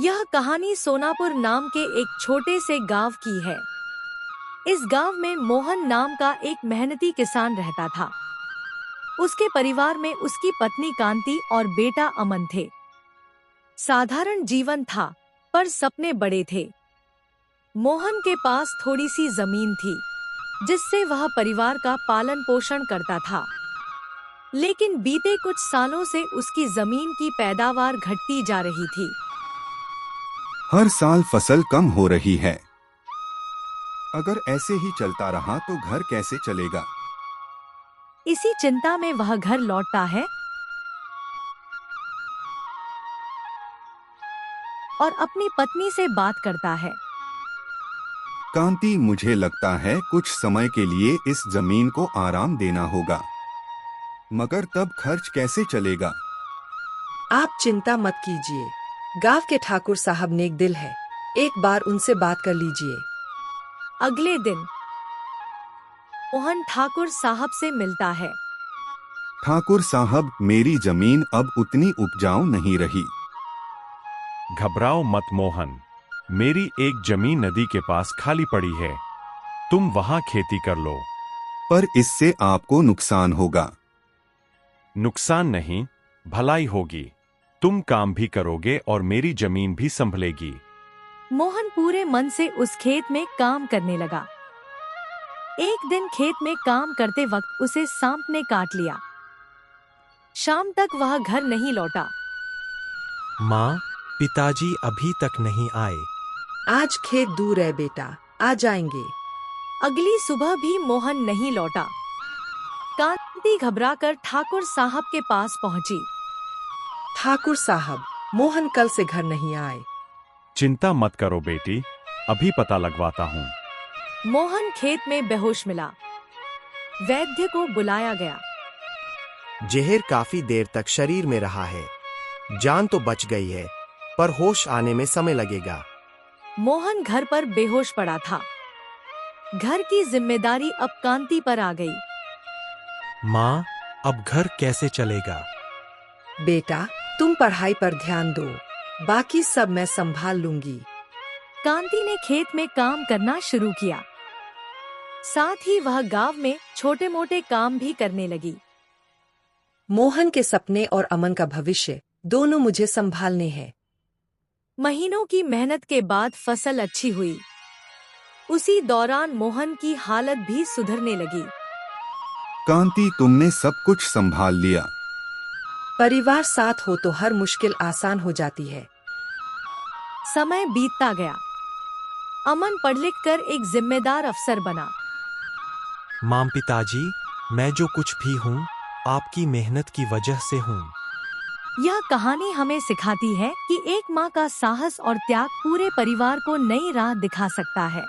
यह कहानी सोनापुर नाम के एक छोटे से गांव की है। इस गांव में मोहन नाम का एक मेहनती किसान रहता था। उसके परिवार में उसकी पत्नी कांति और बेटा अमन थे। साधारण जीवन था, पर सपने बड़े थे। मोहन के पास थोड़ी सी जमीन थी, जिससे वह परिवार का पालन पोषण करता था। लेकिन बीते कुछ सालों से उसकी जमीन की पैदावार घटती जा रही थी। हर साल फसल कम हो रही है। अगर ऐसे ही चलता रहा तो घर कैसे चलेगा? इसी चिंता में वह घर लौटता है और अपनी पत्नी से बात करता है। कांति, मुझे लगता है कुछ समय के लिए इस जमीन को आराम देना होगा, मगर तब खर्च कैसे चलेगा? आप चिंता मत कीजिए। गांव के ठाकुर साहब नेक दिल है, एक बार उनसे बात कर लीजिए। अगले दिन मोहन ठाकुर साहब से मिलता है। ठाकुर साहब, मेरी जमीन अब उतनी उपजाऊ नहीं रही। घबराओ मत मोहन, मेरी एक जमीन नदी के पास खाली पड़ी है, तुम वहां खेती कर लो। पर इससे आपको नुकसान होगा। नुकसान नहीं, भलाई होगी। तुम काम भी करोगे और मेरी जमीन भी संभलेगी। मोहन पूरे मन से उस खेत में काम करने लगा। एक दिन खेत में काम करते वक्त उसे सांप ने काट लिया। शाम तक वह घर नहीं लौटा। माँ, पिताजी अभी तक नहीं आए। आज खेत दूर है बेटा, आ जाएंगे। अगली सुबह भी मोहन नहीं लौटा। कांति घबराकर ठाकुर साहब के पास पहुंची। ठाकुर साहब, मोहन कल से घर नहीं आए। चिंता मत करो बेटी, अभी पता लगवाता हूँ। मोहन खेत में बेहोश मिला। वैद्य को बुलाया गया। जहर काफी देर तक शरीर में रहा है। जान तो बच गई है, पर होश आने में समय लगेगा। मोहन घर पर बेहोश पड़ा था। घर की जिम्मेदारी अब कांति पर आ गई। माँ, अब घर कैसे चलेगा? बेटा, तुम पढ़ाई पर ध्यान दो, बाकी सब मैं संभाल लूंगी। कांति ने खेत में काम करना शुरू किया। साथ ही वह गांव में छोटे मोटे काम भी करने लगी। मोहन के सपने और अमन का भविष्य दोनों मुझे संभालने हैं। महीनों की मेहनत के बाद फसल अच्छी हुई। उसी दौरान मोहन की हालत भी सुधरने लगी। कांति, तुमने सब कुछ संभाल लिया। परिवार साथ हो तो हर मुश्किल आसान हो जाती है। समय बीतता गया। अमन पढ़ लिख कर एक जिम्मेदार अफसर बना। माँ, पिताजी, मैं जो कुछ भी हूँ, आपकी मेहनत की वजह से हूँ। यह कहानी हमें सिखाती है कि एक माँ का साहस और त्याग पूरे परिवार को नई राह दिखा सकता है।